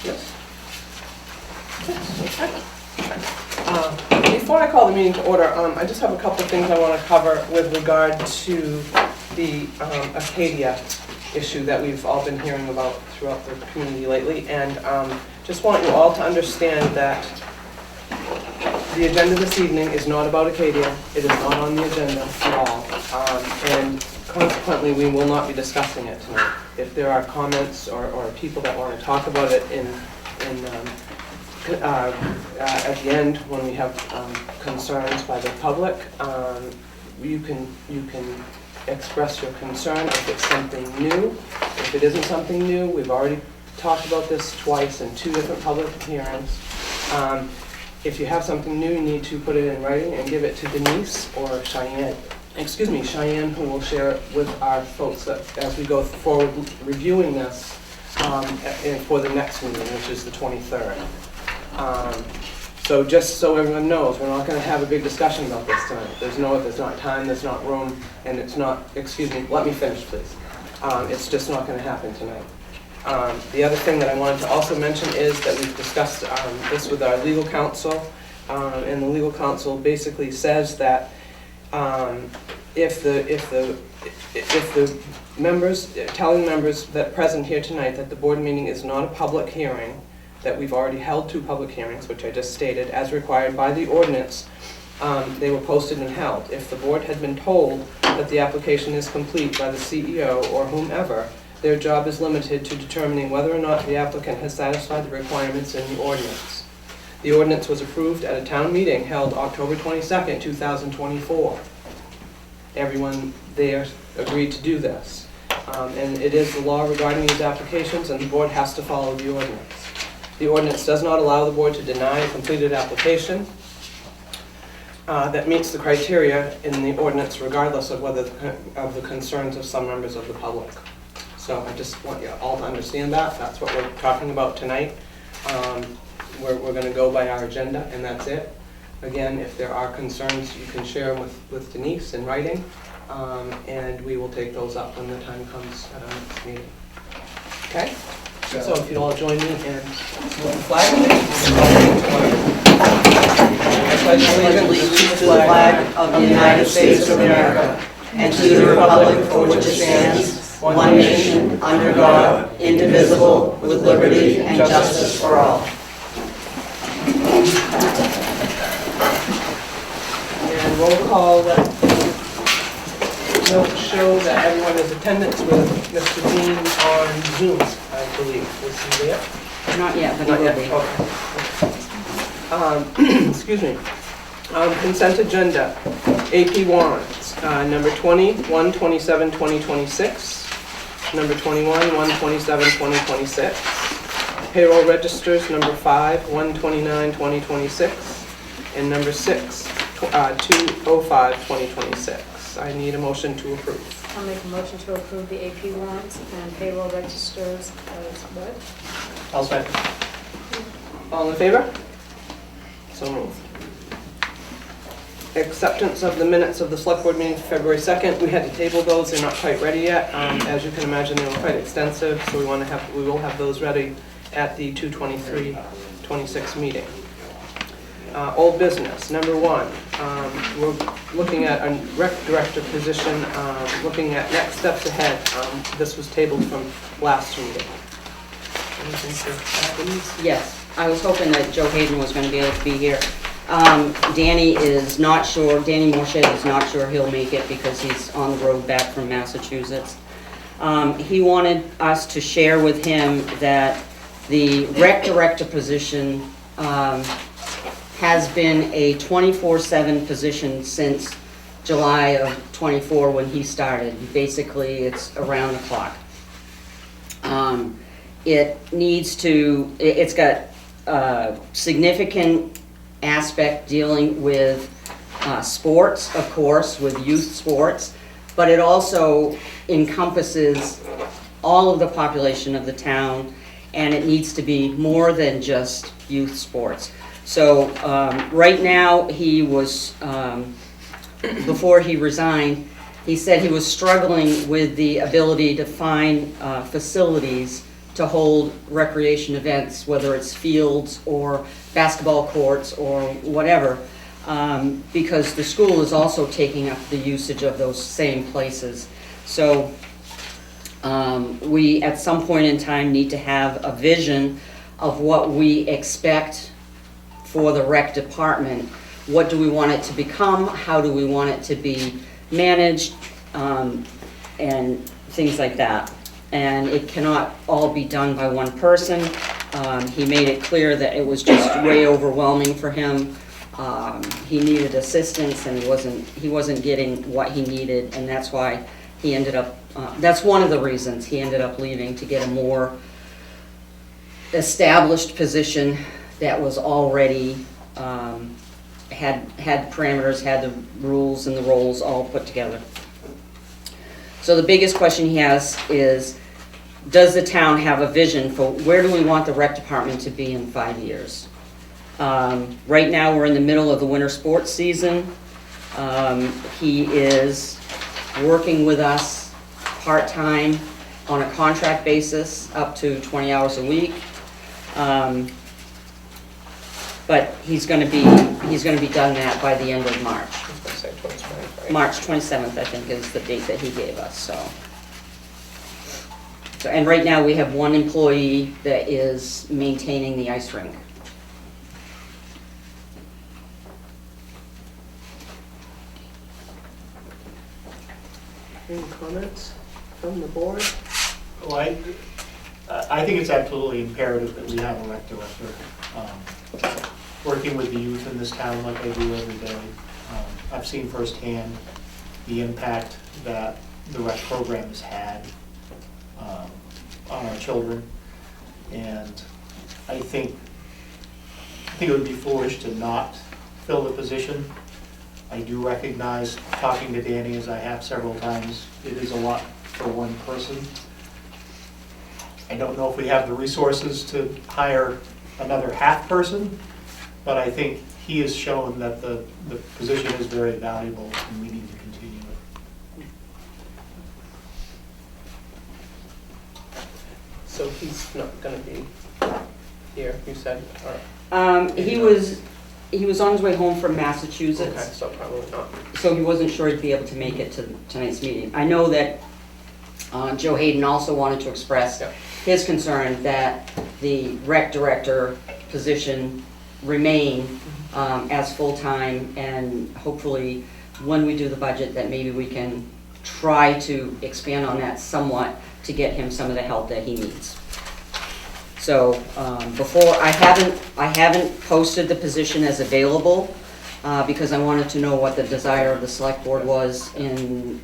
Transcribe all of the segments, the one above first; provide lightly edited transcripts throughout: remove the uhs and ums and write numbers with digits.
Yes. Before I call the meeting to order, I just have a couple of things I want to cover with regard to the Acadia issue that we've all been hearing about throughout the community lately, and just want you all to understand that the agenda this evening is not about Acadia. It is not on the agenda at all, and consequently we will not be discussing it tonight. If there are comments or people that want to talk about it at the end when we have concerns by the public, you can express your concern if it's something new. If it isn't something new, we've already talked about this twice in 2 different public hearings. If you have something new, you need to put it in writing and give it to Denise or Cheyenne, who will share it with our folks as we go forward reviewing this for the next meeting, which is the 23rd. So just so everyone knows, we're not going to have a big discussion about this tonight. There's not time, there's not room, and it's not, excuse me, let me finish please. It's just not going to happen tonight. The other thing that I wanted to also mention is that we've discussed this with our legal counsel, and the legal counsel basically says that if the members, telling members that present here tonight that the board meeting is not a public hearing, that we've already held 2 public hearings, which I just stated, as required by the ordinance, they were posted and held. If the board had been told that the application is complete by the CEO or whomever, their job is limited to determining whether or not the applicant has satisfied the requirements in the ordinance. The ordinance was approved at a town meeting held October 22nd, 2024. Everyone there agreed to do this. And it is the law regarding these applications, and the board has to follow the ordinance. The ordinance does not allow the board to deny a completed application that meets the criteria in the ordinance, regardless of whether of the concerns of some members of the public. So I just want you all to understand that. That's what we're talking about tonight. We're going to go by our agenda, and that's it. Again, if there are concerns, you can share them with Denise in writing, and we will take those up when the time comes at our next meeting. Okay? So if you'd all join me in salute the flag. I pledge allegiance to the flag of the United States of America and to the republic for which it stands, one nation, under God, indivisible, with liberty and justice for all. And roll call that note show that everyone is attendance with Mr. Dean on Zoom, I believe. Was he there? Not yet, but Not he yet. will be. Okay. Excuse me. Consent agenda. AP warrants. Number 20, 127, 2026. Number 21, 127, 2026. Payroll registers. Number 5, 129, 2026. And number 6, 205, 2026. I need a motion to approve. I'll make a motion to approve the AP warrants and payroll registers as what? I'll second. All in favor? So moved. Acceptance of the minutes of the select board meeting for February 2nd. We had to table those. They're not quite ready yet. As you can imagine, they were quite extensive, so we will have those ready at the 2/23/26 meeting. Old business. Number 1, we're looking at a rec director position, looking at next steps ahead. This was tabled from last meeting. Anything to add, Denise? Yes, I was hoping that Joe Hayden was going to be able to be here. Danny is not sure, Danny Morshett is not sure he'll make it because he's on the road back from Massachusetts. He wanted us to share with him that the rec director position has been a 24/7 position since July of 24 when he started. Basically, it's around the clock. It's got significant aspect dealing with sports, of course, with youth sports, but it also encompasses all of the population of the town, and it needs to be more than just youth sports. So right now, he was, before he resigned, he said he was struggling with the ability to find facilities to hold recreation events, whether it's fields or basketball courts or whatever, because the school is also taking up the usage of those same places. So we, at some point in time, need to have a vision of what we expect for the rec department. What do we want it to become? How do we want it to be managed? And things like that. And it cannot all be done by one person. He made it clear that it was just way overwhelming for him. He needed assistance, and he wasn't getting what he needed, and that's why he ended up, that's one of the reasons he ended up leaving, to get a more established position that was already, had parameters, had the rules and the roles all put together. So the biggest question he has is, does the town have a vision for where do we want the rec department to be in 5 years? Right now, we're in the middle of the winter sports season. He is working with us part-time on a contract basis, up to 20 hours a week. But he's gonna be done that by the end of March. I was gonna say 2020, right? March 27th, I think, is the date that he gave us, so. And right now, we have one employee that is maintaining the ice rink. Any comments from the board? Well, I think it's absolutely imperative that we have a rec director. Working with the youth in this town like I do every day, I've seen firsthand the impact that the rec program has had on our children. And I think it would be foolish to not fill the position. I do recognize, talking to Danny as I have several times, it is a lot for one person. I don't know if we have the resources to hire another half person, but I think he has shown that the position is very valuable and we need to continue it. So he's not gonna be here, you said, or? He was on his way home from Okay, Massachusetts, so probably not. so he wasn't sure he'd be able to make it to tonight's meeting. I know that Joe Hayden also wanted to express Yeah. his concern that the rec director position remain as full-time, and hopefully, when we do the budget, that maybe we can try to expand on that somewhat to get him some of the help that he needs. So before, I haven't posted the position as available because I wanted to know what the desire of the select board was in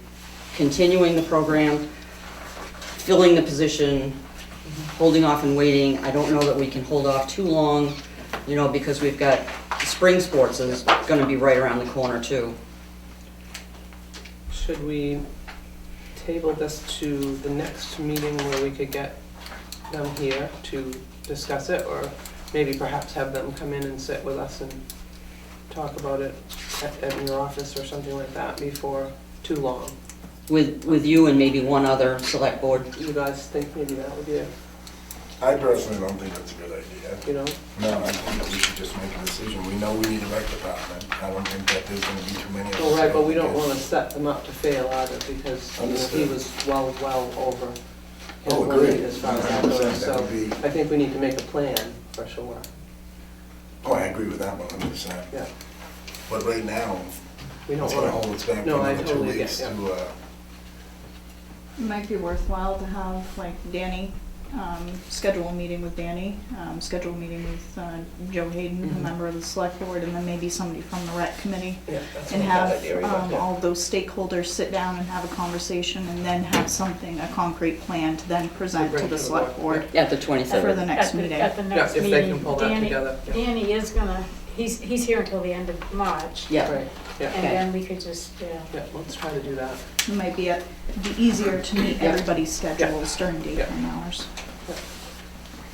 continuing the program, filling the position, holding off and waiting. I don't know that we can hold off too long, because we've got spring sports is going to be right around the corner too. Should we table this to the next meeting where we could get them here to discuss it, or maybe perhaps have them come in and sit with us and talk about it at your office or something like that before too long? With you and maybe one other select board. You guys think maybe that would be a, I personally don't think that's a good idea. you know? No, I think that we should just make a decision. We know we need a rec department. I don't think that there's gonna be too many of us. Well, right, but we don't Because- want to set them up to fail either, because he Understood. was well over his Oh, limit agreed. as far as that 100%, goes, that so would be- I think we need to make a plan for sure, Oh, I agree with that 100%. yeah. But right now, We don't it's gonna want hold us back for No, I another 2 totally get- weeks yeah. to, It might be worthwhile to have, like, Danny, schedule a meeting with Danny, schedule a meeting with Joe Hayden, Mhm. a member of the select board, and then maybe somebody from the rec committee. yeah, that's And not a bad have idea either, yeah. all those stakeholders sit down and have a conversation, and then have something, a concrete plan to then present bring to the to the select board, board At the for 27th. the next At the- meeting. At the Yeah, next if meeting. they can pull that together, yeah. Danny is gonna, he's here until the end of March. Yeah. Right, yeah, And then we could just, yeah, let's try to do that. It might be easier to meet Yeah. everybody's schedules during daytime hours.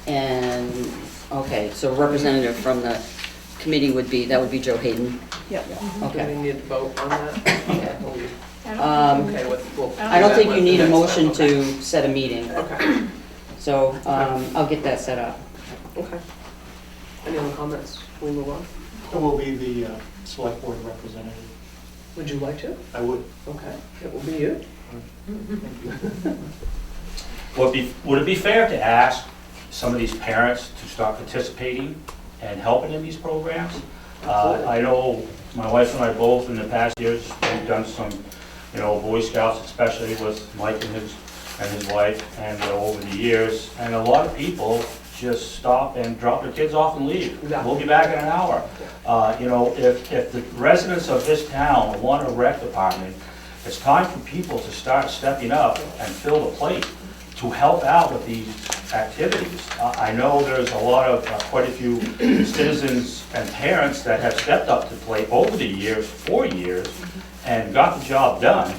And, okay, so representative from the committee would be Joe Hayden. Yep. Do we Okay. need to vote on that? Okay. Or we- I Um, don't Okay, think we'll I don't do think that you with need the a next one, motion okay. to set a meeting. Okay, So, I'll get that set up. Okay. Any other comments? Can we move on? Who will be the select board representative? Would you like to? I would. Okay, it will be you. Thank you. Would it be fair to ask some of these parents to start participating and helping in these programs? I know my wife and I both in the past years, we've done some, Boy Scouts, especially with Mike and his wife, and over the years, and a lot of people just stop and drop their kids off and leave. Yeah. We'll be back in an hour. If the residents of this town want a rec department, it's time for people to start stepping up and fill the plate to help out with these activities. I know there's a lot of, quite a few citizens and parents that have stepped up to the plate over the years, 4 years, and got the job done.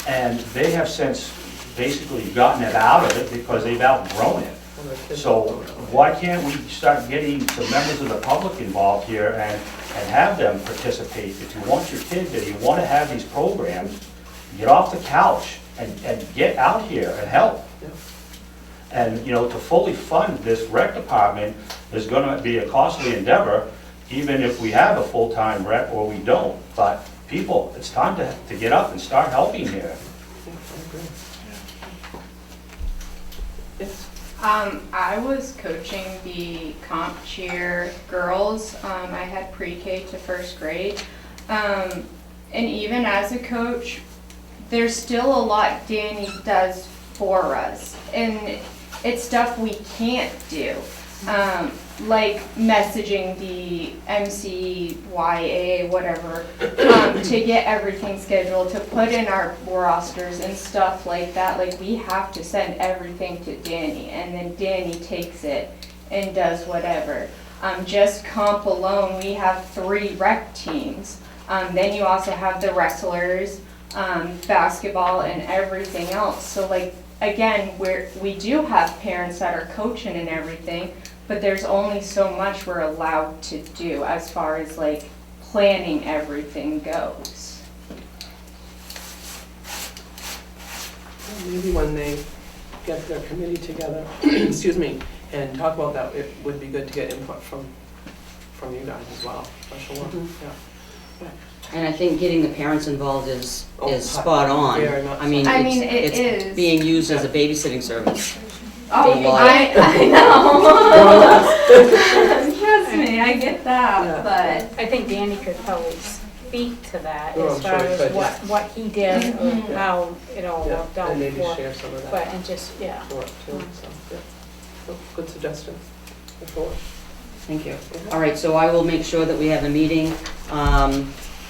And they have since basically gotten it out of it because they've outgrown it. So why can't we start getting some members of the public involved here and have them participate? If you want your kids, if you want to have these programs, get off the couch and get out here and help. Yeah. And, to fully fund this rec department is gonna be a costly endeavor, even if we have a full-time rec or we don't. But people, it's time to get up and start helping here. Yeah, I agree. Yes. I was coaching the comp cheer girls. I had pre-K to first grade. And even as a coach, there's still a lot Danny does for us. And it's stuff we can't do. Like messaging the MCYA, whatever, to get everything scheduled, to put in our rosters and stuff like that. Like, we have to send everything to Danny, and then Danny takes it and does whatever. Just comp alone, we have 3 rec teams. Then you also have the wrestlers, basketball, and everything else. So, like, again, we do have parents that are coaching and everything, but there's only so much we're allowed to do as far as like planning everything goes. Maybe when they get their committee together, excuse me, and talk about that, it would be good to get input from you guys as well, for sure. Yeah. And I think getting the parents involved is Oh, spot on. very much I mean, so. I mean, it's it is. being used as a babysitting service. Oh, A lot. I know. Trust me, I get that, Yeah. but I think Danny could probably speak to that Oh, I'm as far sure he as could, yeah. what he did or Mhm. how it all Yeah, worked out and maybe before. share some of that. But, and just, yeah. For it too, so, yeah. Oh, good suggestion, for sure. Thank you. All right, so I will make sure that we have a meeting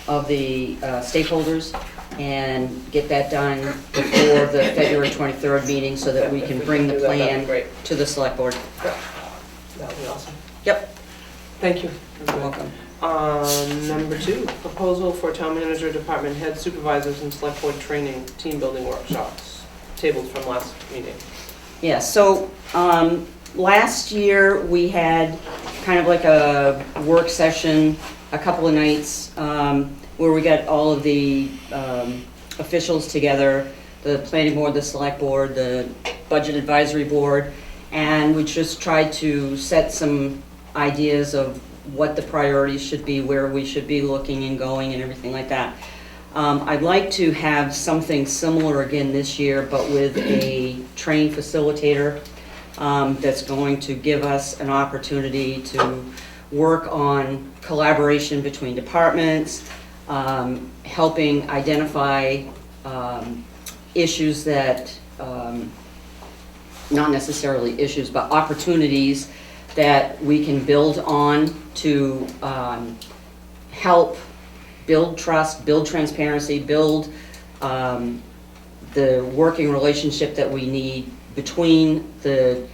of the stakeholders and get that done before the February 23rd meeting so that we If can bring the do that, that'd be plan great. to the select board. That would be awesome. Yep. Thank you. You're welcome. Number 2, proposal for town manager, department head, supervisors, and select board training, team building workshops, tabled from last meeting. Yeah, so last year we had kind of like a work session, a couple of nights, where we got all of the officials together, the planning board, the select board, the budget advisory board, and we just tried to set some ideas of what the priorities should be, where we should be looking and going and everything like that. I'd like to have something similar again this year, but with a trained facilitator that's going to give us an opportunity to work on collaboration between departments, helping identify issues that, not necessarily issues, but opportunities that we can build on to help build trust, build transparency, build the working relationship that we need between the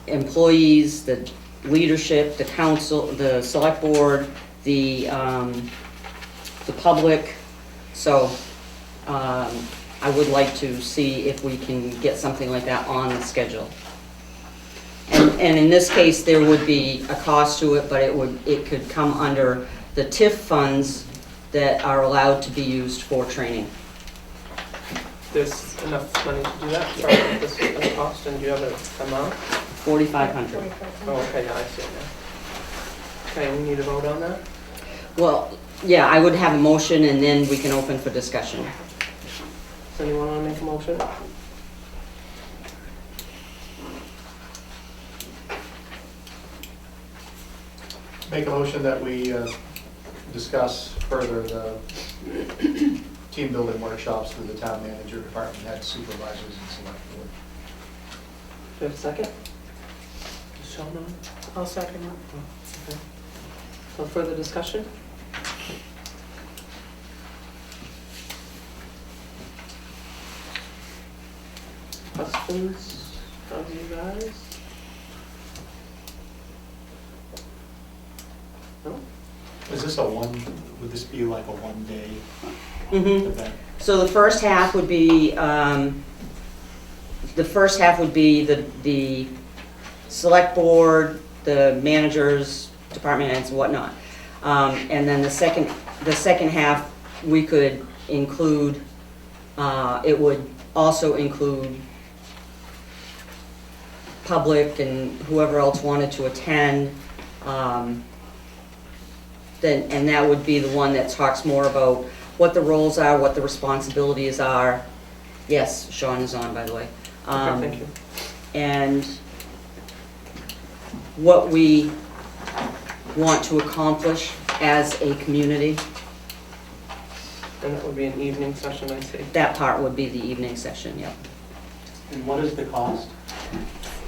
employees, the leadership, the council, the select board, the public. So I would like to see if we can get something like that on the schedule. And in this case, there would be a cost to it, but it could come under the TIF funds that are allowed to be used for training. there's enough money to do that, for this is gonna cost, and do you have an amount? 4,500. Oh, okay, yeah, I see it now. Okay, we need a vote on that? Well, yeah, I would have a motion and then we can open for discussion. Does anyone wanna make a motion? Make a motion that we discuss further the team building workshops with the town manager, department head, supervisors, and select board. Do you have a second? Is Sean on? I'll second it. Okay. So further discussion? Questions from you guys? No? Is this would this be like a one-day Mhm. event? So the first half would be, the select board, the managers, department heads, and whatnot. And then the second half, we could include, it would also include public and whoever else wanted to attend. And that would be the one that talks more about what the roles are, what the responsibilities are. Yes, Sean is on, by the way. Okay, thank you. And what we want to accomplish as a community. And that would be an evening session, I see. That part would be the evening session, yep. And what is the cost?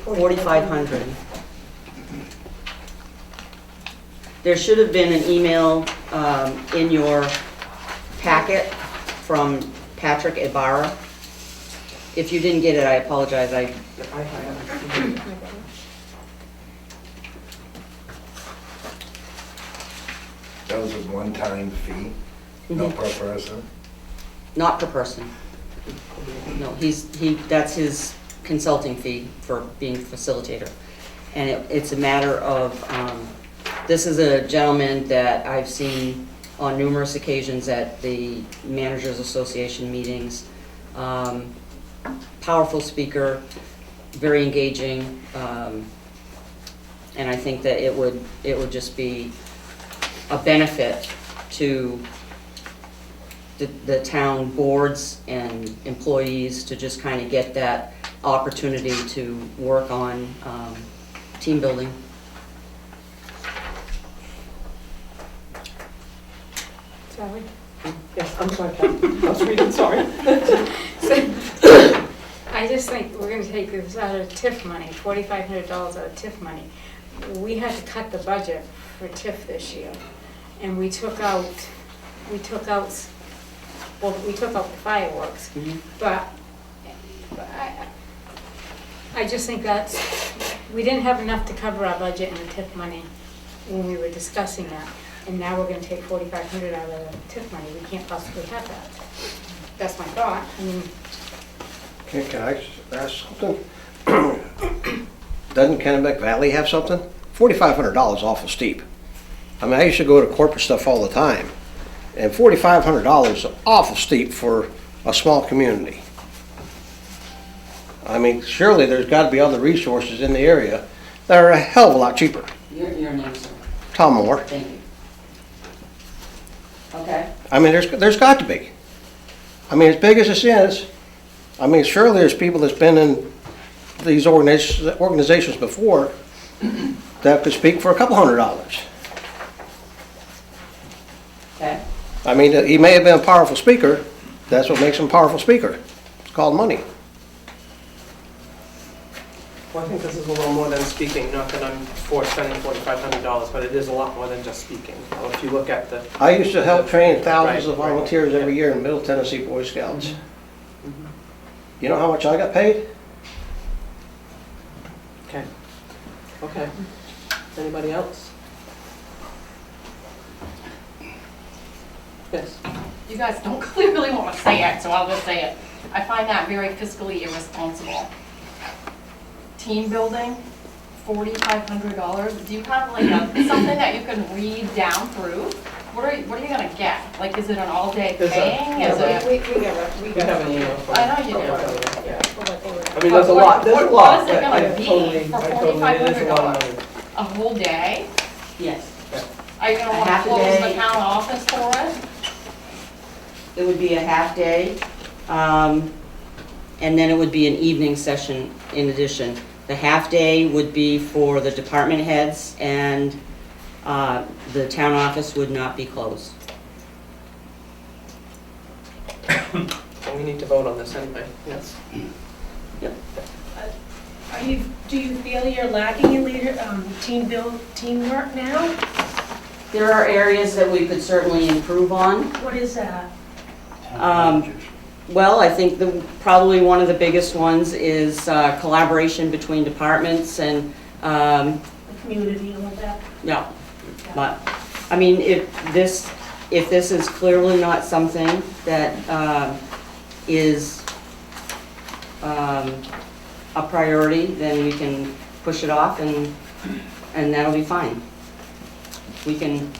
4,500. There should have been an email in your packet from Patrick Ibarra. If you didn't get it, I apologize. I have. That was a one-time fee, no per person. Not per person. No, that's his consulting fee for being facilitator. And it's a matter of, this is a gentleman that I've seen on numerous occasions at the Managers Association meetings. Powerful speaker, very engaging, and I think that it would just be a benefit to the town boards and employees to just kind of get that opportunity to work on team building. Sally? Yes, I'm sorry, Kathy. I was reading, sorry. I just think we're gonna take this out of TIF money, $4,500 out of TIF money. We had to cut the budget for TIF this year, and we took out the fireworks. But I just think we didn't have enough to cover our budget in the TIF money when we were discussing that. And now we're gonna take $4,500 out of the TIF money. We can't possibly have that. That's my thought. I mean, Can I ask something? Doesn't Kennebec Valley have something? $4,500 is awful steep. I mean, I used to go to corporate stuff all the time, and $4,500 is awful steep for a small community. I mean, surely there's got to be other resources in the area that are a hell of a lot cheaper. Your name, sir. Tom Moore. Thank you. Okay. I mean, there's got to be. I mean, as big as this is, I mean, surely there's people that's been in these organizations before that could speak for a couple $100. Okay. I mean, he may have been a powerful speaker. That's what makes him a powerful speaker. It's called money. Well, I think this is a little more than speaking, not that I'm for spending $4,500, but it is a lot more than just speaking. Well, if you look at the, I used to help train thousands of Right, right. volunteers every year in Middle Tennessee Boy Scouts. You know how much I got paid? okay. Okay. Anybody else? Yes. You guys don't clearly want to say it, so I'll just say it. I find that very fiscally irresponsible. Team building, $4,500. Do you have like something that you can read down through what are you gonna get? Like, is it an all-day There's a- thing? yeah, Is it? We We got have an email from. I know you do. Yeah. what they were. I mean, there's a What- lot, there's a what lot, is it but I gonna be totally, for it is a lot of $4,500? money. A whole day? Yes. Are you gonna A wanna half a close the day. town office for it? It would be a half day, and then it would be an evening session in addition. The half day would be for the department heads, and the town office would not be closed. We need to vote on this anyway, yes. Do you feel you're lacking in teamwork now? There are areas that we could certainly improve on. What is that? Well, I think probably one of the biggest ones is collaboration between departments and, The community and all that? yeah. But, I mean, if this is clearly not something that is a priority, then we can push it off and that'll be fine. We can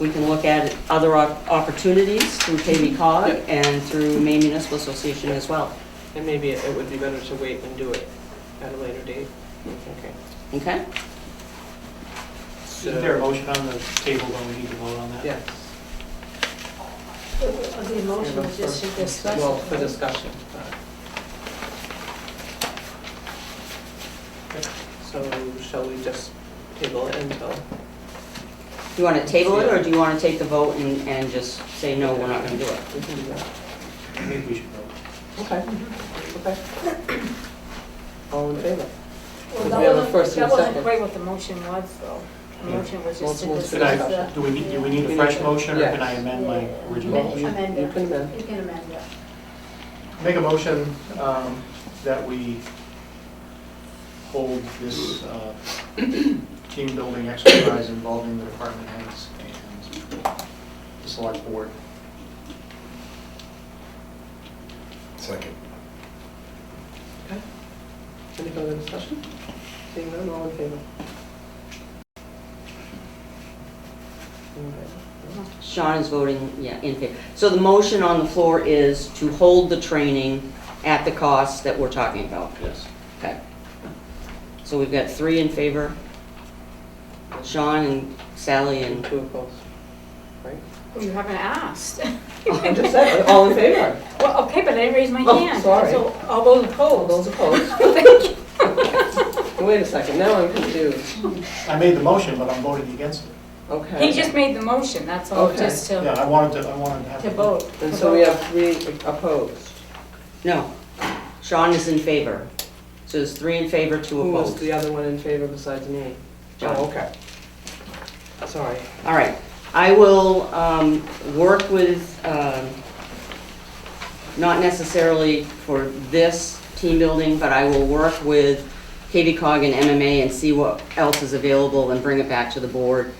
look at other opportunities through KV-COG Yep. and through Maine Municipal Association as well. And maybe it would be better to wait and do it at a later date. Okay. Okay? Is there a motion on the table, then we need to vote on that? Yes. The motion was just to discuss it. Well, for discussion. So shall we just table it until? Do you want to table it, or do you want to take the vote and just say, no, we're not going to do it? We can do that. I think we should vote. Okay, okay. All in favor? Well, We that have a wasn't- first and a That wasn't second. quite what the motion was, though. The motion was just to Well, discuss Could I, the. do we need a fresh motion, or can I amend my original Amend- motion? amend You it. can amend. You can amend it. Make a motion that we hold this team building exercise involving the department heads and the select board. Second. Okay. Any further discussion? Seeing none, all in favor? Okay. Sean is voting, yeah, in favor. So the motion on the floor is to hold the training at the cost that we're talking about. Yes. Okay. So we've got 3 in favor, Sean and Sally And and, 2 opposed, right? Well, you haven't asked. I just said, all in favor? Well, okay, but I didn't raise my Oh, hand. sorry. So all those All opposed. those opposed? Thank you. Wait a second, now I'm confused. I made the motion, but I'm voting against it. He Okay. just made the motion, that's all, Okay. just Yeah, to I wanted to have. to vote. And to so we vote. have 3 opposed. no, Sean is in favor. So there's 3 in favor, 2 Who was opposed. the other one in favor besides me? John. Oh, okay. Sorry. All right, I will work with, not necessarily for this team building, but I will work with KV-COG and MMA and see what else is available and bring it back to the board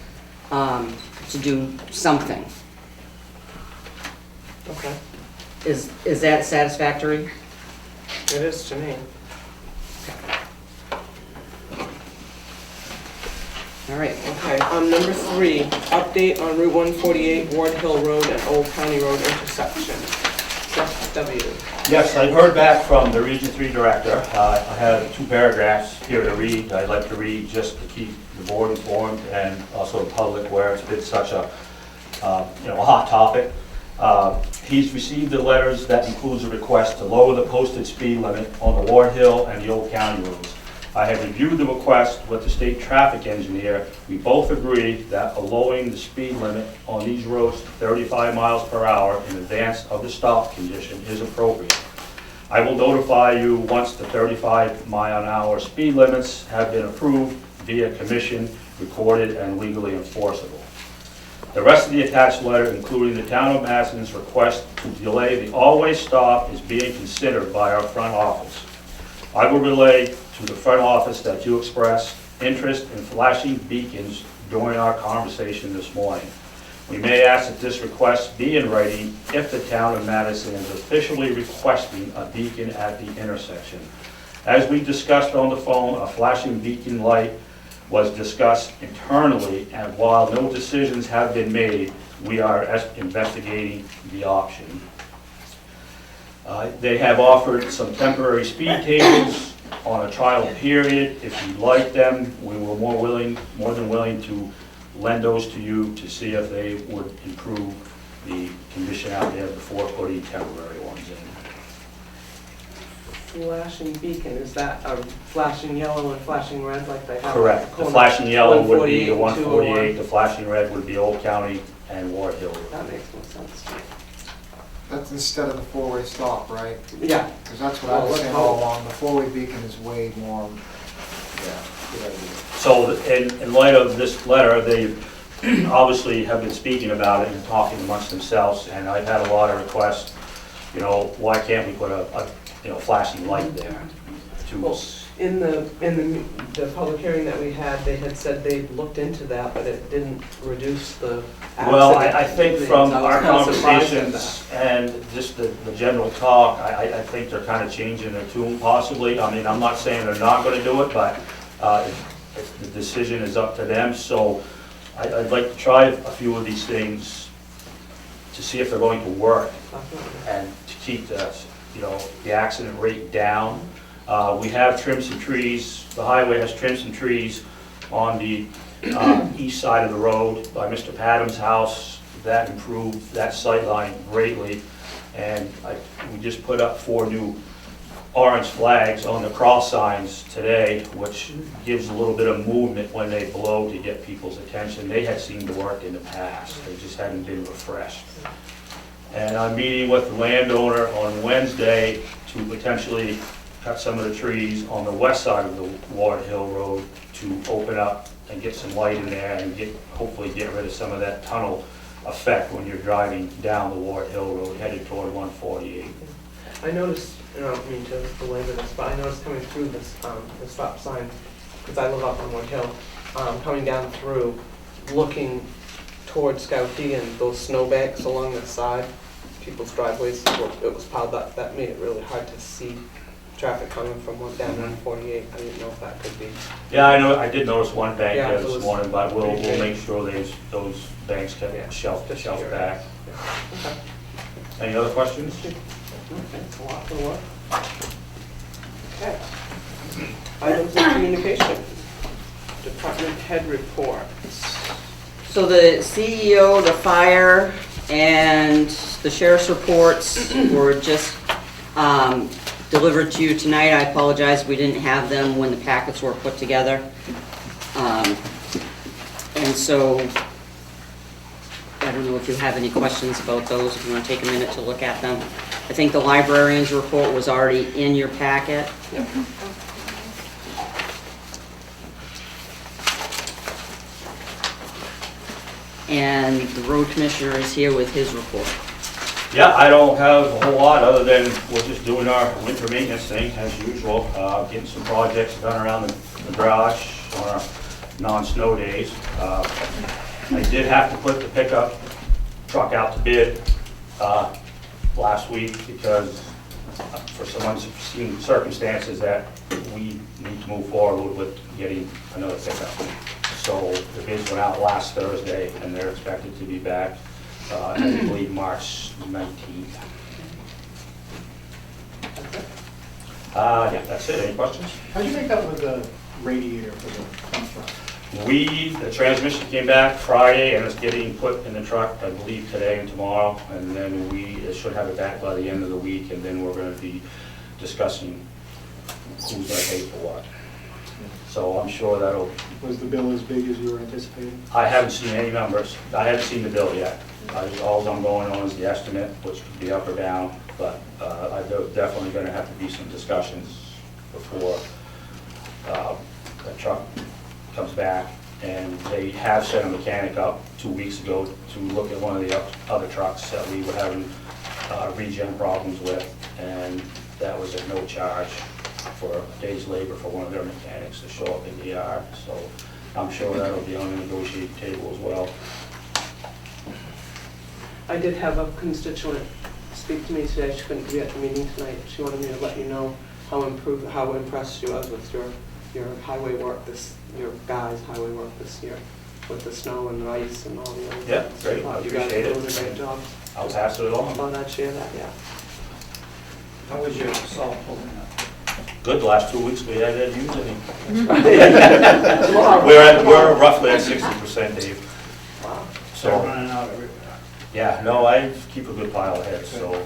to do something. Okay. Is that satisfactory? It is to me. All right, Okay, number 3, update on Route 148 Ward Hill Road and Old County Road intersection. Jeff W. Yes, I've heard back from the Region 3 Director. I have 2 paragraphs here to read. I'd like to read just to keep the board informed and also the public where it's been such a, a hot topic. He's received the letters that includes a request to lower the posted speed limit on the Ward Hill and the Old County roads. I have reviewed the request with the state traffic engineer. We both agree that a lowering the speed limit on these roads to 35 miles per hour in advance of the stop condition is appropriate. I will notify you once the 35-mile-an-hour speed limits have been approved via commission, recorded, and legally enforceable. The rest of the attached letter, including the town of Madison's request to delay the always stop, is being considered by our front office. I will relay to the front office that you expressed interest in flashing beacons during our conversation this morning. We may ask that this request be in writing if the town of Madison is officially requesting a beacon at the intersection. As we discussed on the phone, a flashing beacon light was discussed internally, and while no decisions have been made, we are investigating the option. They have offered some temporary speed tables on a trial period. If you'd like them, we were more than willing to lend those to you to see if they would improve the condition out there before putting temporary ones in. Flashing beacon, is that a flashing yellow and flashing red like they have? Correct. The flashing yellow would be the 148, the flashing red would be Old County and Ward Hill. That makes more sense to me. That's instead of the four-way stop, right? Yeah. Because that's what I was saying all along, the four-way beacon is way more, yeah, good idea. So in light of this letter, they obviously have been speaking about it and talking amongst themselves, and I've had a lot of requests, you know, why can't we put a flashing light there? Well, in the public hearing that we had, they had said they looked into that, but it didn't reduce the accident. Well, I think from I was our kind of surprised at conversations and just the general talk, I think they're kind of changing their tune possibly. I mean, I'm not saying they're not going to do it, but the decision is up to them. So I'd like to try a few of these things to see if they're going to work and to keep the accident rate down. We have trimmed some trees. The highway has trimmed some trees on the east side of the road by Mr. Padam's house. That improved that sight line greatly. And we just put up 4 new orange flags on the cross signs today, which gives a little bit of movement when they blow to get people's attention. They had seemed to work in the past. They just hadn't been refreshed. And I'm meeting with the landowner on Wednesday to potentially cut some of the trees on the west side of the Ward Hill Road to open up and get some light in there and hopefully get rid of some of that tunnel effect when you're driving down the Ward Hill Road headed toward 148. I noticed, I don't mean to belabor this, but I noticed coming through this, the stop sign, because I live up on Wood Hill, coming down through, looking towards Scout D and those snowbanks along the side, people's driveways, it was piled up. That made it really hard to see traffic coming from down 148. I didn't know if that could be. Yeah, I did notice one bank Yeah, there this morning, but we'll make sure those banks get shelved back. Yeah. Okay. Any other questions? Thanks a lot for the work. Okay. Items of communication. Department head reports. So the CEO, the fire, and the sheriff's reports were just delivered to you tonight. I apologize, we didn't have them when the packets were put together. And so, I don't know if you have any questions about those, if you want to take a minute to look at them. I think the librarian's report was already in your packet. Yep. And the road commissioner is here with his report. Yeah, I don't have a whole lot other than we're just doing our winter maintenance thing as usual, getting some projects done around the garage on our non-snow days. I did have to put the pickup truck out to bid last week because for some unforeseen circumstances that we need to move forward with getting another pickup. So the bids went out last Thursday and they're expected to be back, I believe, March 19th. Yeah, that's it. Any questions? How'd you make out with the radiator for the dump truck? The transmission came back Friday and it's getting put in the truck, I believe, today and tomorrow. And then we should have it back by the end of the week, and then we're going to be discussing who's going to pay for what. So I'm sure that'll... Was the bill as big as you were anticipating? I haven't seen any numbers. I haven't seen the bill yet. All I'm going on is the estimate, which could be up or down, but there's definitely going to have to be some discussions before the truck comes back. And they have sent a mechanic up 2 weeks ago to look at one of the other trucks that we were having regen problems with, and that was at no charge for a day's labor for one of their mechanics to show up in the yard. So I'm sure that'll be on the negotiating table as well. I did have a constituent speak to me today. She couldn't be at the meeting tonight. She wanted me to let you know how impressed she was with your highway work your guys' highway work this year. with the snow and ice and all the other things. Yeah, great, I You guys appreciate are it. doing a great job. I'll pass it along. Thought I'd share that, yeah. How was your salt holding up? Good, the last 2 weeks we haven't used any. Wow. We're roughly at 60%, Dave. Start So, running out everywhere. yeah, no, I keep a good pile ahead, so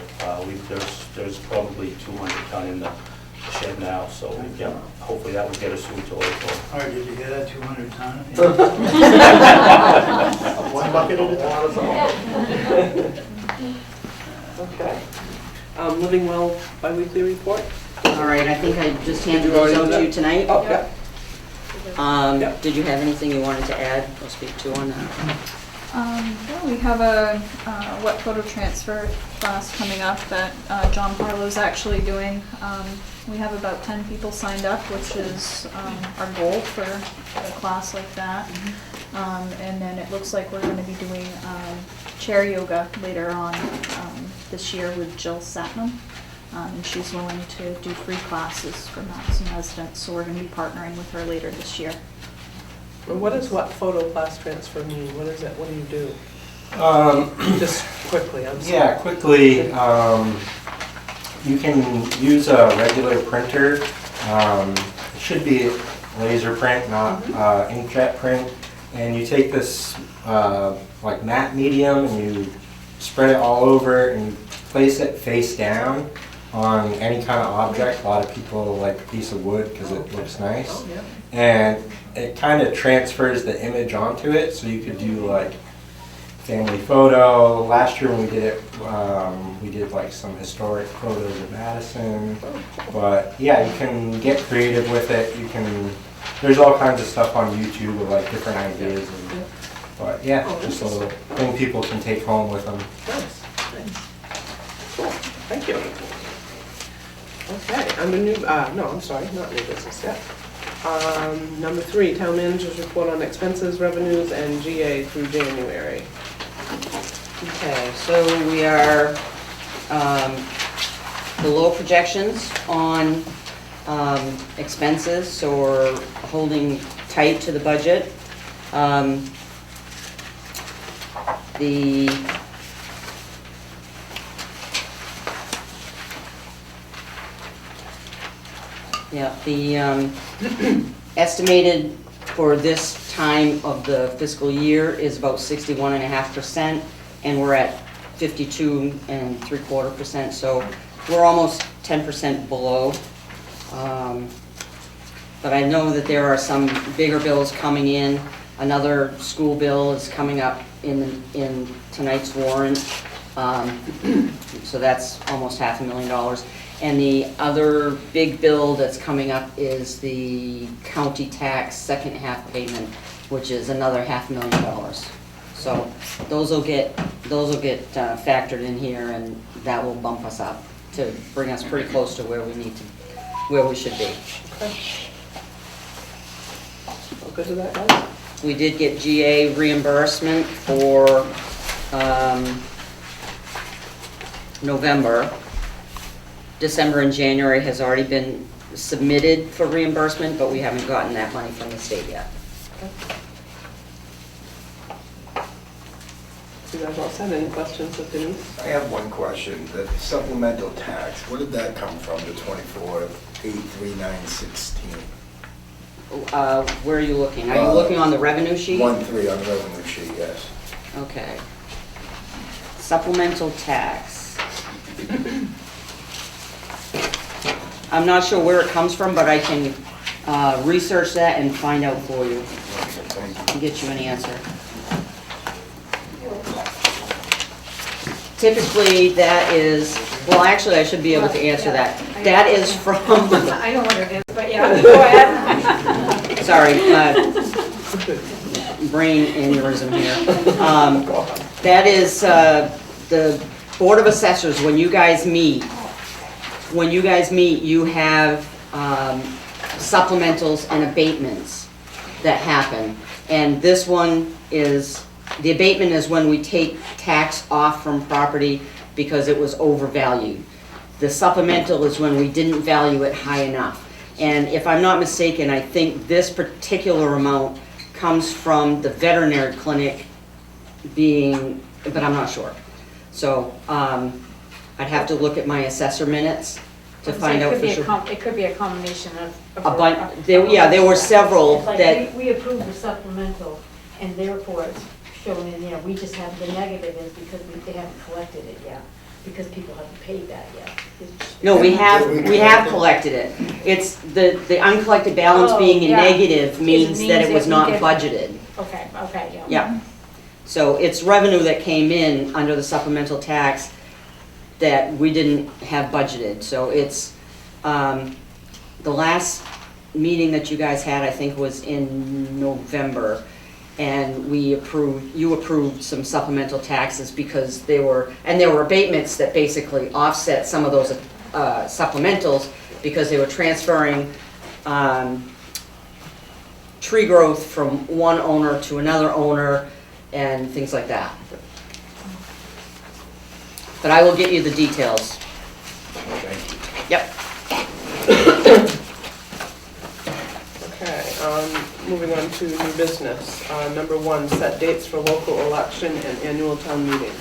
there's probably 200 ton in the shed now, so yeah, hopefully that will get us through till April. All right, did you hear that, 200 ton? One bucket at a time. Okay. Living Well biweekly report? All right, I think I just handed You those already out did to you tonight. Oh, yeah. Yep. Did you have anything you wanted to add or speak to on that? Yeah, we have a wet photo transfer class coming up that John Harlow's actually doing. We have about 10 people signed up, which is our goal for a class like that. And then it looks like we're going to be doing chair yoga later on this year with Jill Satnam. And she's willing to do free classes for Madison residents, so we're going to be partnering with her later this year. And what does what photo class transfer mean? What is it? What do you do? Just quickly, I'm sorry. Yeah, quickly, you can use a regular printer. It should be laser print, not inkjet print. And you take this like matte medium and you spread it all over and you place it face down on any kind of object. A lot of people like a piece of wood because it looks nice. Oh, yeah. And it kind of transfers the image onto it, so you could do like family photo. Last year when we did it, we did like some historic photos of Madison. But yeah, you can get creative with it. You can, there's all kinds of stuff on YouTube of like different ideas. And, but yeah, just a little thing people can take home with them. Nice, nice. Cool, thank you. Okay, under new, no, I'm sorry, not new business yet. Number 3, town manager's report on expenses, revenues, and GA through January. Okay, so we are below projections on expenses, so we're holding tight to the budget. The estimated for this time of the fiscal year is about 61.5%, and we're at 52.75%, so we're almost 10% below. But I know that there are some bigger bills coming in. Another school bill is coming up in tonight's warrant, so that's almost $500,000. And the other big bill that's coming up is the county tax second half payment, which is another $500,000. So those will get factored in here, and that will bump us up to bring us pretty close to where we should be. Okay. All good with that, guys? We did get GA reimbursement for November. December and January has already been submitted for reimbursement, but we haven't gotten that money from the state yet. You guys all set? Any questions of Denise? I have one question. The supplemental tax, where did that come from, the 24,839.16? Where are you looking? Are you looking on the revenue sheet? 1.3 on the revenue sheet, yes. Okay. Supplemental tax. I'm not sure where it comes from, but I can research that and find out for you and get you an answer. Typically, that is, well, actually, I should be able to answer that. That is from, I know what it is, but yeah, go ahead. sorry, brain aneurysm here. That is the Board of Assessors, when you guys meet, you have supplementals and abatements that happen. And this one is, the abatement is when we take tax off from property because it was overvalued. The supplemental is when we didn't value it high enough. And if I'm not mistaken, I think this particular amount comes from the veterinary clinic being, but I'm not sure. So, I'd have to look at my assessor minutes to find out for sure. It could be a combination of. Yeah, there were several Like, that, we approved the supplemental, and therefore it's shown in there, we just have, the negative is because they haven't collected it yet, because people haven't paid that yet. no, we have collected it. It's the uncollected balance Oh, being a yeah. negative means that it was we not get- budgeted. Okay, yeah. Yeah. So it's revenue that came in under the supplemental tax that we didn't have budgeted. So it's, the last meeting that you guys had, I think, was in November. And you approved some supplemental taxes because there were abatements that basically offset some of those supplementals because they were transferring tree growth from one owner to another owner and things like that. But I will get you the details. Yep. Okay, moving on to new business. Number 1, set dates for local election and annual town meeting.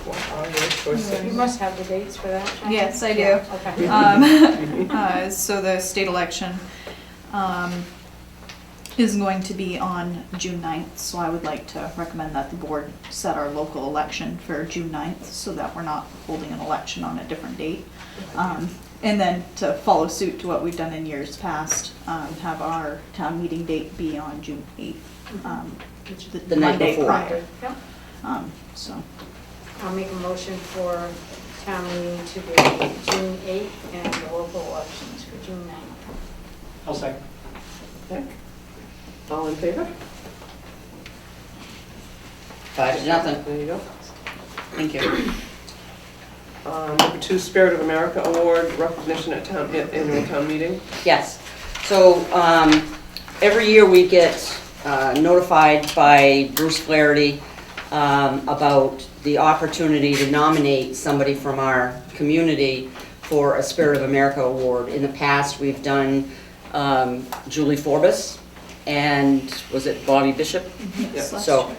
What are your choices? You must have the dates for that, John? Yes, I do. Yeah, okay. So the state election is going to be on June 9th, so I would like to recommend that the board set our local election for June 9th so that we're not holding an election on a different date. And then to follow suit to what we've done in years past, have our town meeting date be on June 8th, which is The night Monday before. prior. Yep. So, I'll make a motion for town meeting to be June 8th and the local elections for June 9th. I'll second. Okay. All in favor? 5-0. There you go. Thank you. Number 2, Spirit of America Award, recognition at annual town meeting. Yes. So every year we get notified by Bruce Flaherty about the opportunity to nominate somebody from our community for a Spirit of America Award. In the past, we've done Julie Forbes and was it Bobby Bishop? Yes. So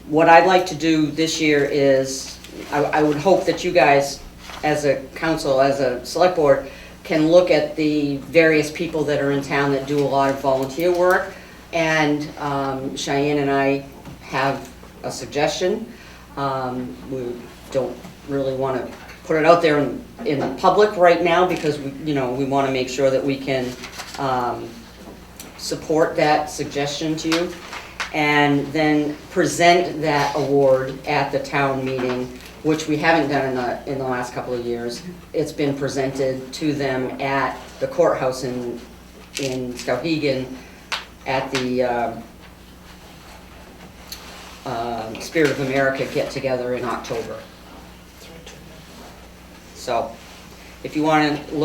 what I'd like to do this year is, I would hope that you guys, as a council, as a select board, can look at the various people that are in town that do a lot of volunteer work. And Cheyenne and I have a suggestion. We don't really want to put it out there in the public right now because we want to make sure that we can support that suggestion to you, and then present that award at the town meeting, which we haven't done in the last couple of years. It's been presented to them at the courthouse in Skowhegan at the Spirit of America get-together in October. So, if you want to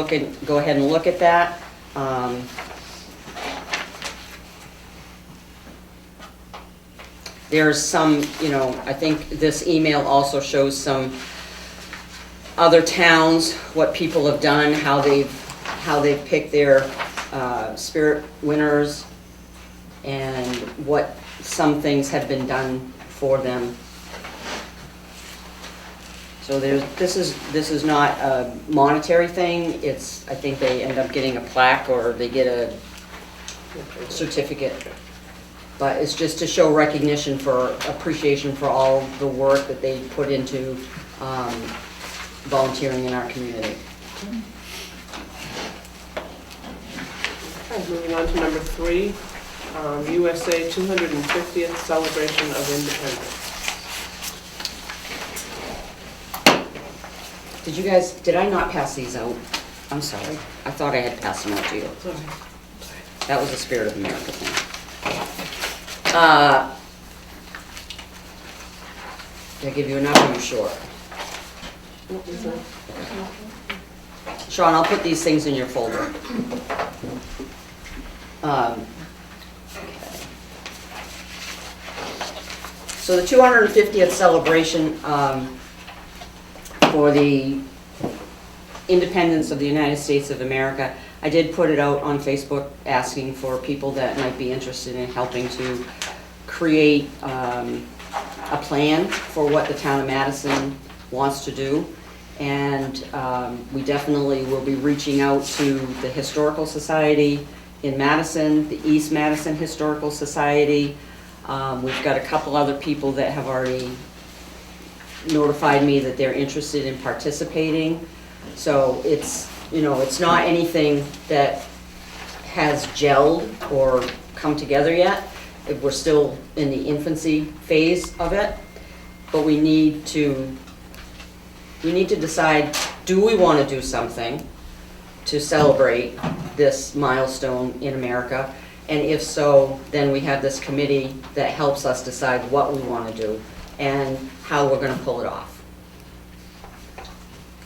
go ahead and look at that. There's some, I think this email also shows some other towns, what people have done, how they've picked their spirit winners, and what some things have been done for them. So this is not a monetary thing. I think they end up getting a plaque or they get a certificate. But it's just to show recognition for appreciation for all the work that they put into volunteering in our community. Okay, moving on to number 3, USA 250th Celebration of Independence. Did I not pass these out? I'm sorry. I thought I had passed them out to you. That was the Spirit of America thing. Did I give you enough or are you short? Sean, I'll put these things in your folder. Okay. So the 250th celebration for the independence of the United States of America. I did put it out on Facebook asking for people that might be interested in helping to create a plan for what the town of Madison wants to do. And we definitely will be reaching out to the Historical Society in Madison, the East Madison Historical Society. We've got a couple other people that have already notified me that they're interested in participating. So it's, you know, it's not anything that has gelled or come together yet. We're still in the infancy phase of it, but we need to decide, do we want to do something to celebrate this milestone in America? And if so, then we have this committee that helps us decide what we want to do and how we're going to pull it off.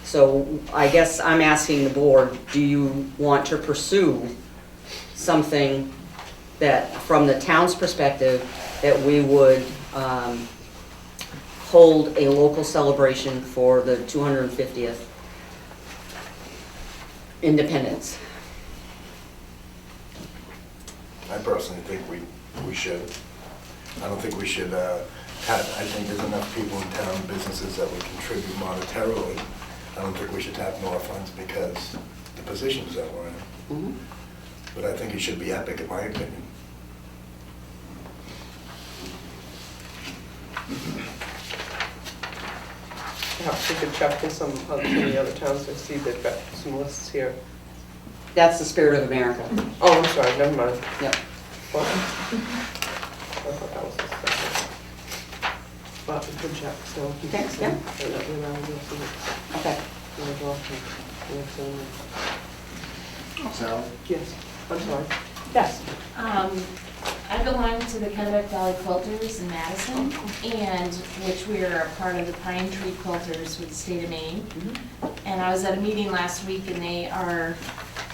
So I guess I'm asking the board, do you want to pursue something that, from the town's perspective, that we would hold a local celebration for the 250th independence? I personally think we should. I don't think we should I think there's enough people in town, businesses that would contribute monetarily. I don't think we should tap more funds because the positions that we're in. Mm-hmm. But I think it should be epic, in my opinion. Perhaps we could check with some of the other towns to see if they've got some lists here. That's the spirit of America. Oh, I'm sorry, never mind. Yep. Well, I thought that was the second. But we could check, so. Okay, yeah. And let me know if we- Okay. we'll go off and- Sally? Yes, I'm sorry. Yes. I belong to the Kennebec Valley Quilters in Madison, and which we are a part of the Pine Tree Quilters with the state of Maine. And I was at a meeting last week, and they are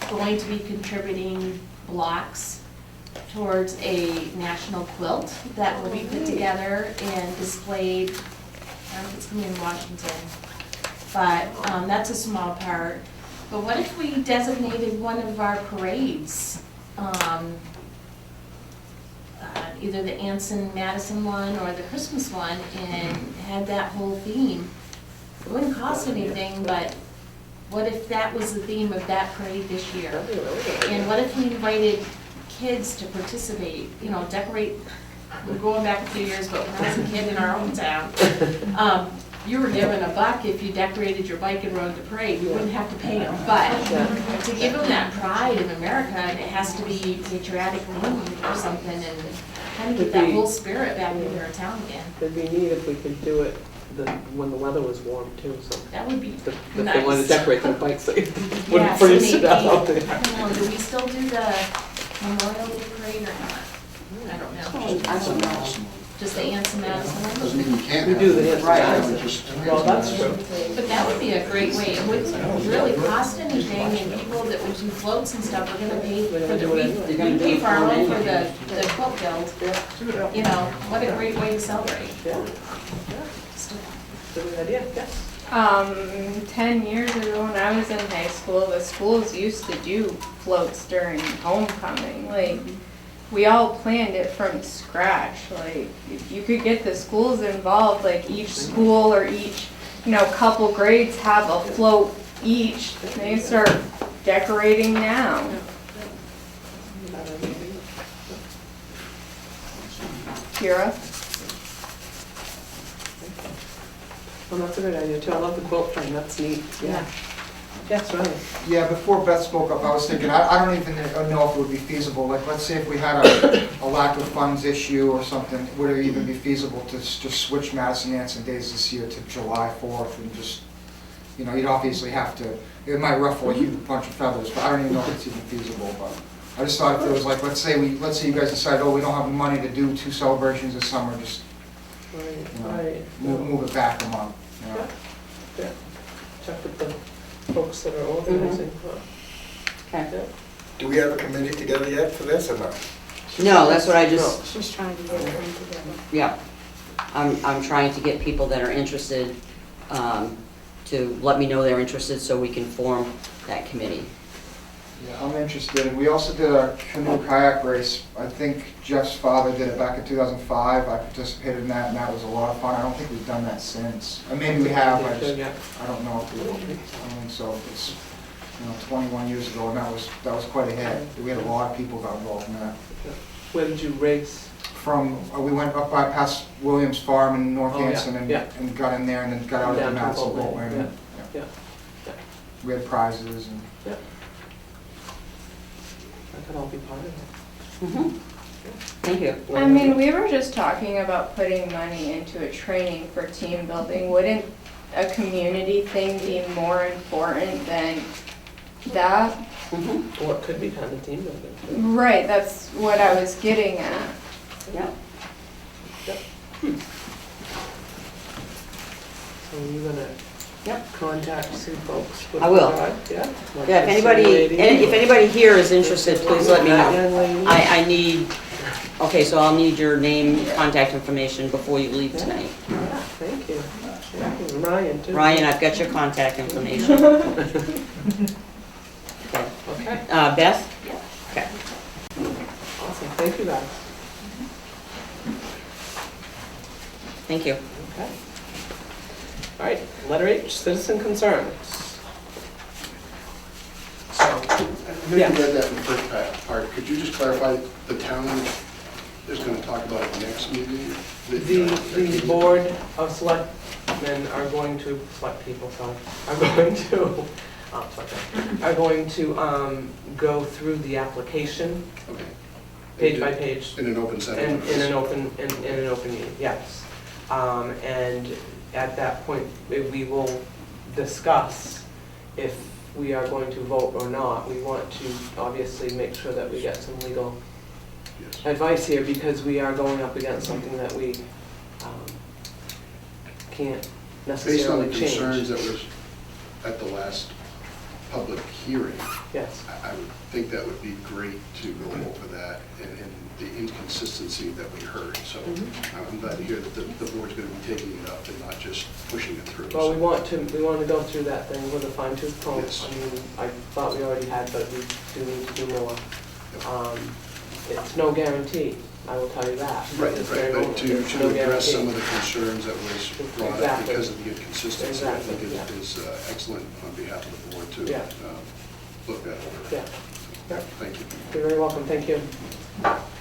going to be contributing blocks towards a national quilt that will be put together and displayed. I don't know if it's going to be in Washington, but that's a small part. But what if we designated one of our parades? Either the Anson-Madison one or the Christmas one, and had that whole theme. It wouldn't cost anything, but what if that was the theme of that parade this year? And what if we invited kids to participate, you know, decorate, we're going back a few years, but when I was a kid in our hometown, you were given $1 if you decorated your bike and rode the parade. You wouldn't have to pay them. But to give them that pride in America, and it has to be patriotic or something, and kind of get that whole spirit back into our town again. It'd be neat if we could do it when the weather was warm too, so. That would be If nice. they wanted to decorate their bikes, so it Yeah, wouldn't so freeze to maybe, death out there. I don't know, do we still do the Memorial Day parade or not? I don't know. I don't know. Just the Anson Madison one? Doesn't mean you can't We have do it. the Anson Right. Madison. Well, that's true. But that would be a great way. It wouldn't really cost anything, and people that would do floats and stuff are gonna pay for the, we pay for our own for the quilt build. You know, what a great way to celebrate. Yeah. It's a good idea, yes. 10 years ago when I was in high school, the schools used to do floats during homecoming. Like, we all planned it from scratch. Like, if you could get the schools involved, like each school or each, couple grades have a float each, and they start decorating now. Kira? Well, that's a good idea too. I love the quilt thing, that's neat. Yeah. Yes, right. Yeah, before Beth spoke up, I was thinking, I don't even know if it would be feasible. Like, let's say if we had a lack of funds issue or something, would it even be feasible to just switch Madison Anson days this year to July 4th and just, you'd obviously have to, it might ruffle a huge bunch of feathers, but I don't even know if it's even feasible. But I just thought if there was like, let's say you guys decide, we don't have the money to do 2 celebrations this summer, just Right. move it back a month. Yeah. Check with the folks that are organizing. Okay. Do we have a committee together yet for this or not? No, that's what I just, She's trying to get everything together. yeah. I'm trying to get people that are interested to let me know they're interested so we can form that committee. Yeah, I'm interested. We also did a canoe kayak race. I think Jeff's father did it back in 2005. I participated in that, and that was a lot of fun. I don't think we've done that since. Or maybe we have, I don't know if we, so it's, 21 years ago, and that was quite a hit. We had a lot of people got involved in that. Where did you race? We went up by past Williams Farm in North Oh, yeah, Anson and yeah. got in there and then got out of Down the to Madison Boat boat Lane, landing. yeah. We had prizes and. That could all be part of it. Thank you. I mean, we were just talking about putting money into a training for team building. Wouldn't a community thing be more important than that? Well, it could be kind of team building. Right, that's what I was getting at. Yeah. So you're gonna contact some folks? with I will. regard- Yeah? Yeah, if anybody here is interested, please let me know. I need, okay, so I'll need your name, contact information before you leave tonight. Yeah, thank you. Thank you. Ryan, too. Ryan, I've got your contact information. Okay, Beth? Okay. awesome, thank you guys. Thank you. Okay. All right, letter H, citizen concerns. So, I know you read that in the first part. Could you just clarify, the town is going to talk about it next meeting? The board of selectmen are going to, select people, sorry, are going to, are going to go through the application, Okay. page by page. In an open setting? In an open meeting, yes. And at that point, we will discuss if we are going to vote or not. We want to obviously make sure that we get some legal Yes. advice here, because we are going up against something that we can't Based on the necessarily change. concerns that was at the last public hearing, Yes. I would think that would be great to go over that and the inconsistency that we heard. So I'm glad to hear that the board's going to be taking it up and not just pushing it through. Well, So- we want to go through that thing with a fine tooth comb. Yes. I mean, I thought we already had, but we do need to do more. It's no guarantee, I will tell you that. Right, This very but moment, to it's no address some guarantee. of the concerns that was brought up Exactly. because of the inconsistency, I think Exactly, is excellent on behalf of the board to Yeah. look that over. Yeah. Yeah. Thank you. You're very welcome, thank you.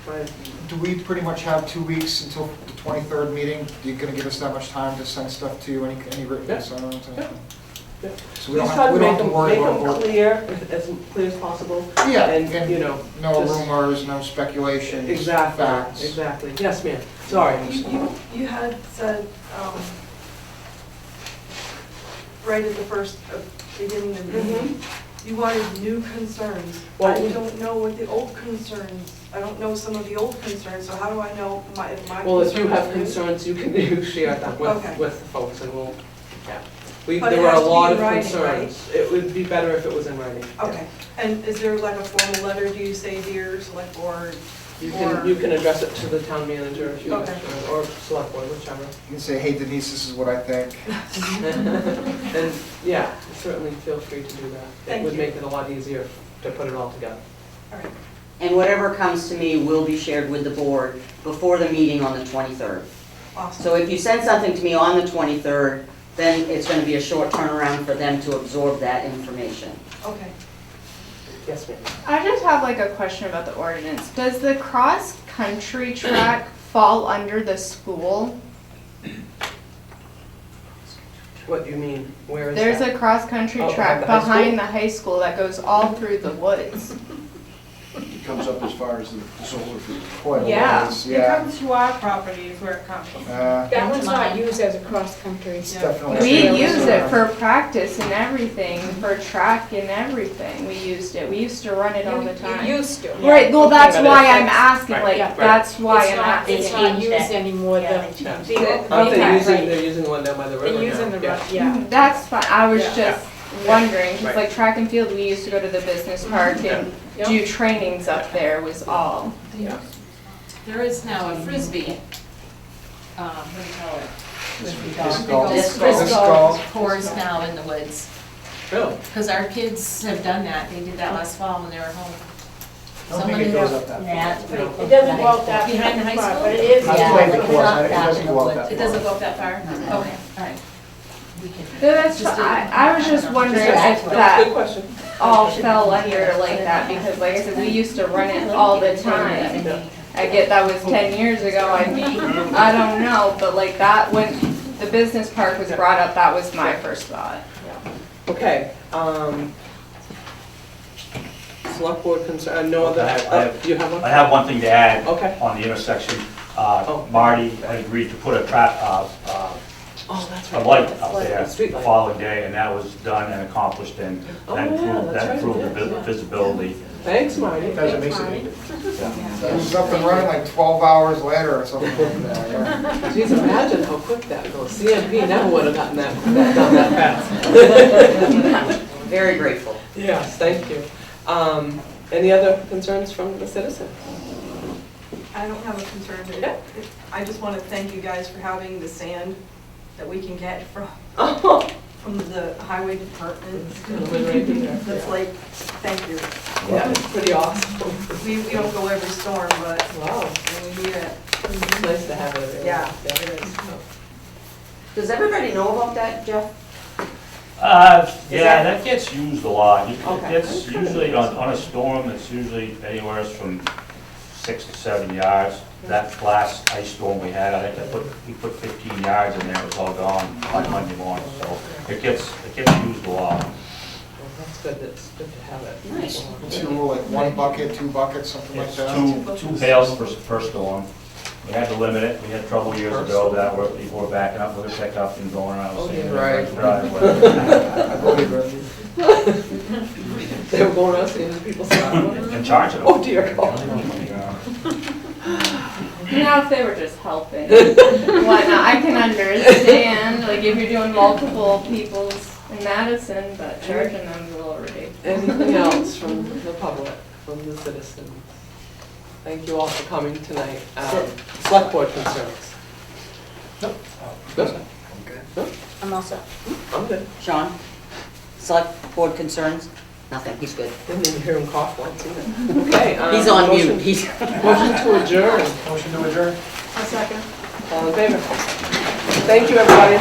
Ryan? Do we pretty much have 2 weeks until the 23rd meeting? Are you gonna give us that much time to send stuff to you, any written Yeah. concerns? Yeah. Yeah. So we don't Please try have to we don't make have to them worry about. clear, as clear as possible. Yeah, And, no just- rumors, no speculation, just Exactly, facts. exactly. Yes, ma'am, sorry. You had said, right at the first beginning of the meeting, you wanted new concerns. Well, I don't know what the old concerns, I don't know some of the old concerns, so how do I know if my concerns? Well, if you have are new? concerns, you can share them Okay. with the folks, and we'll, yeah. But There it were a has to be lot in of writing, concerns. It would be better if it was in writing. yeah. Okay, and is there like a formal letter, do you say dear select board? You or- can address it to the town manager if you wish, Okay. or select board, whichever. You can say, hey Denise, this is what I think. And, yeah, certainly feel free to do that. It Thank would you. make it a lot easier to put it all together. All right. And whatever comes to me will be shared with the board before the meeting on the 23rd. Awesome. So if you send something to me on the 23rd, then it's going to be a short turnaround for them to absorb that information. Okay. Yes, ma'am. I just have like a question about the ordinance. Does the cross-country track fall under the school? What do you mean? Where is There's that? a cross-country Oh, track behind the high behind school? the high school that goes all through the woods. It comes up as far as the solar field. Quite a Yeah. ways, yeah. to our property is where it comes. That one's not used as a cross-country. It's definitely. We use it for practice and everything, for track and everything. We used it. We used to run it all the time. You used to. Right, well, that's But why it's- I'm asking, right, like, yeah. that's why I'm It's asking. not used anymore, Yeah, the, Yeah. the, Aren't they okay, using, right. they're using the one down by the river They're now? using the, Yeah. yeah. That's fine, I was Yeah. just wondering, Right. because like track and field, we used to go to the business park and Yep. do trainings up there was all. Yeah. There is now a Frisbee, what do you call it? Disc golf. Disc Disc golf golf. course now in the woods. Really? Because our kids have done that. They did that last fall when they were home. I don't think it goes up that far. Yeah. It doesn't go out that Behind the high far, school? but it is. I've Yeah, played the but course, not it that doesn't in the go up woods. that It far. doesn't go up that far? Okay, all right. We can- So that's, Just I was just wondering if Good that question. all fell under like that, because like I said, we used to run it all the time. I get that was 10 years ago, I don't know, but like that, when the business park was brought up, that was my first thought. Okay, select board concern, no other, I have- you have one? I have one thing to add. Okay. On the intersection. Oh. Marty had agreed to put a Oh, that's a right. light up there Street the light. following day, and that was done and accomplished, and Oh, that yeah, improved, that's that right, improved it the is. visibility. Thanks, Marty. It does, it makes it neat. It was up and running like 12 hours later or something like that, yeah. Geez, imagine how quick that goes. CMP never would have gotten that done that fast. Very grateful. Yes, thank you. Any other concerns from the citizens? I don't have a concern. I just want to thank you guys for having the sand that we can get from the highway department. That's like, thank you. Yeah, it's pretty awesome. We don't go every storm, but Wow, when we need it. it's nice to have it. Yeah. It is. Does everybody know about that, Jeff? Yeah, that gets used a lot. Okay. It's usually, on a storm, it's usually anywhere from 6 to 7 yards. That last ice storm we had, I think we put 15 yards in there, it was all gone on Monday morning, so it gets used a lot. Well, that's good, it's good to have it. Nice. Like 1 bucket, 2 buckets, something like It's that. two pails per storm. We had to limit it, we had trouble years ago that where people were backing up with a pickup and going around Oh, the same yeah, right. driveway. I believe it. They were going around seeing people's stuff. And charging them. Oh, dear God. Now, if they were just helping, whatnot, I can understand, like if you're doing multiple people's in Madison, but charging them is a little ridiculous. Anything else from the public, from the citizens? Thank you all for coming tonight. Select board concerns? Nope. Good? Good? I'm all set. I'm good. Sean? Select board concerns? Nothing, he's good. Didn't even hear him cough once either. Okay. He's on motion- mute, he's. Motion to adjourn. Motion to adjourn? A second. All in favor? Thank you, everybody.